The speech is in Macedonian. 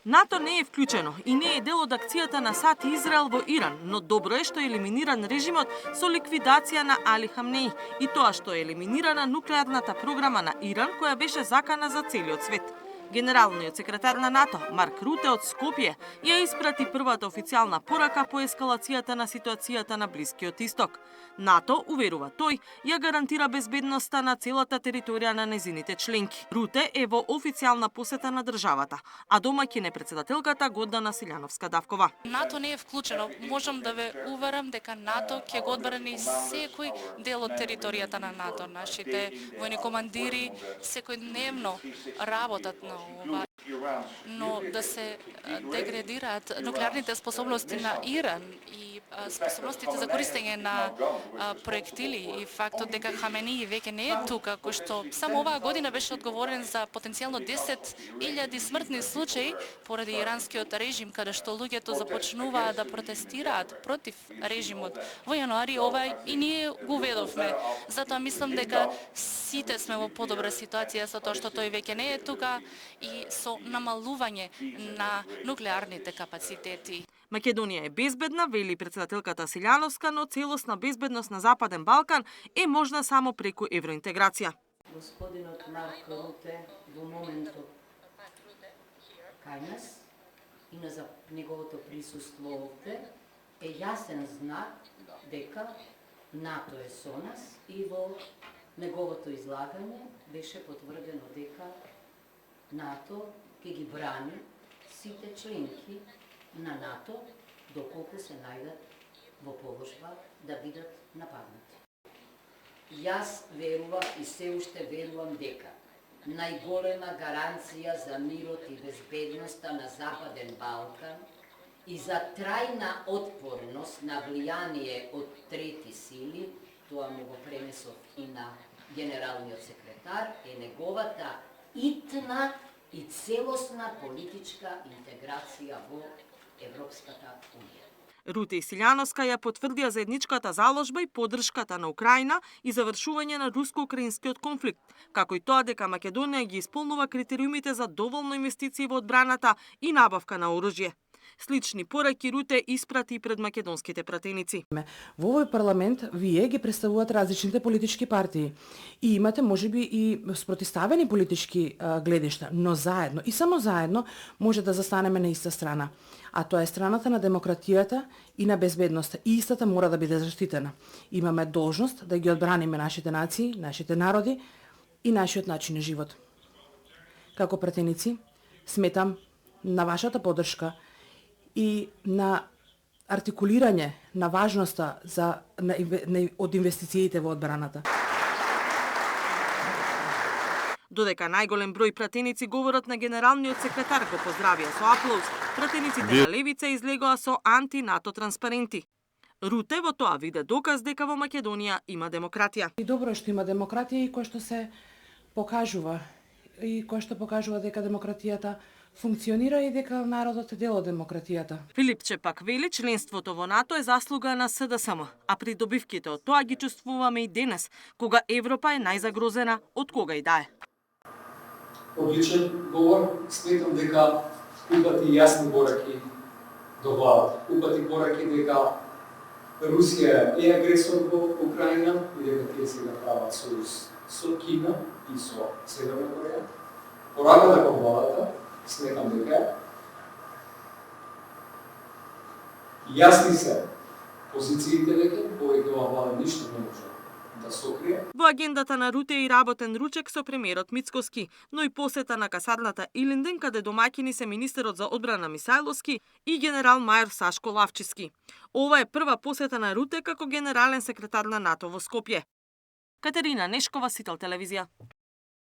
НАТО не е вклучено и не е дел од акцијата на САД и Израел во Иран, но добро е што е елиминиран режимот со ликвидација на Али Хамнеи и тоа што е елиминирана нуклеарната програма на Иран која беше закана за целиот свет. Генералниот секретар на НАТО, Марк Руте од Скопје, ја испрати првата официјална порака по ескалацијата на ситуацијата на Блискиот Исток. НАТО, уверува тој, ја гарантира безбедноста на целата територија на незините членки. Руте е во официјална посета на државата, а домаќин е председателката Гордана Силјановска-Давкова. НАТО не е вклучено. Можам да ве уверам дека НАТО ќе го одбрани секој дел од територијата на НАТО. Нашите војни командири секојдневно работат на ова. Но да се деградираат нуклеарните способности на Иран и способностите за користење на проектили и фактот дека Хамени веќе не е тука, кој што само оваа година беше одговорен за потенцијално 10.000 смртни случаи поради иранскиот режим, каде што луѓето започнуваат да протестираат против режимот. Во јануари ова и ние го уведовме. Затоа мислам дека сите сме во подобра ситуација со тоа што тој веќе не е тука и со намалување на нуклеарните капацитети. Македонија е безбедна, вели председателката Силјановска, но целосна безбедност на Западен Балкан е можна само преку евроинтеграција. Господинот Марк Руте во моментот кај нас и на неговото присуство овде е јасен знак дека НАТО е со нас и во неговото излагање беше потврдено дека НАТО ќе ги брани сите членки на НАТО доколку се најдат во положба да бидат нападнати. Јас верувам и се уште верувам дека најголема гаранција за мирот и безбедноста на Западен Балкан и за трајна отпорност на влијание од трети сили, тоа му го пренесов и на генералниот секретар, е неговата итна и целосна политичка интеграција во Европската унија. Руте и Силјановска ја потврдија заедничката заложба и поддршката на Украина и завршување на руско-украинскиот конфликт, како и тоа дека Македонија ги исполнува критериумите за доволно инвестиции во одбраната и набавка на оружје. Слични пораки Руте испрати пред македонските пратеници. Во овој парламент вие ги представуваат различните политички партии и имате можеби и спротивставени политички гледишта, но заедно и само заедно може да застанеме на иста страна. А тоа е страната на демократијата и на безбедноста. И истата мора да биде заштитена. Имаме должност да ги одбраниме нашите нации, нашите народи и нашиот начин на живот. Како пратеници, сметам на вашата поддршка и на артикулирање на важноста од инвестициите во одбраната. Додека најголем број пратеници говорат на генералниот секретар го поздравија со аплауз, пратениците на левица излегоа со анти-НАТО транспаренти. Руте во тоа виде доказ дека во Македонија има демократија. И добро е што има демократија и кој што се покажува и кој што покажува дека демократијата функционира и дека народот е дел од демократијата. Филипче пак вели членството во НАТО е заслуга на СДСМ, а придобивките од тоа ги чувствуваме и денес, кога Европа е најзагрозена од кога и да е. Одличен говор, сметам дека упати јасни пораки до владата. Упати пораки дека Русија е агресор во Украина и дека тие сега прават сојуз со Кина и со Северна Кореја. Пораката кон владата, сметам дека јасни се позициите дека повеќе ова влада ништо не може да сокрие. Во агендата на Руте и работен ручек со премиерот Мицкоски, но и посета на касарната Илинден, каде домаќини се министерот за одбрана Мисајловски и генерал мајор Сашко Лавчевски. Ова е прва посета на Руте како генерален секретар на НАТО во Скопје. Катерина Нешкова, Сител телевизија.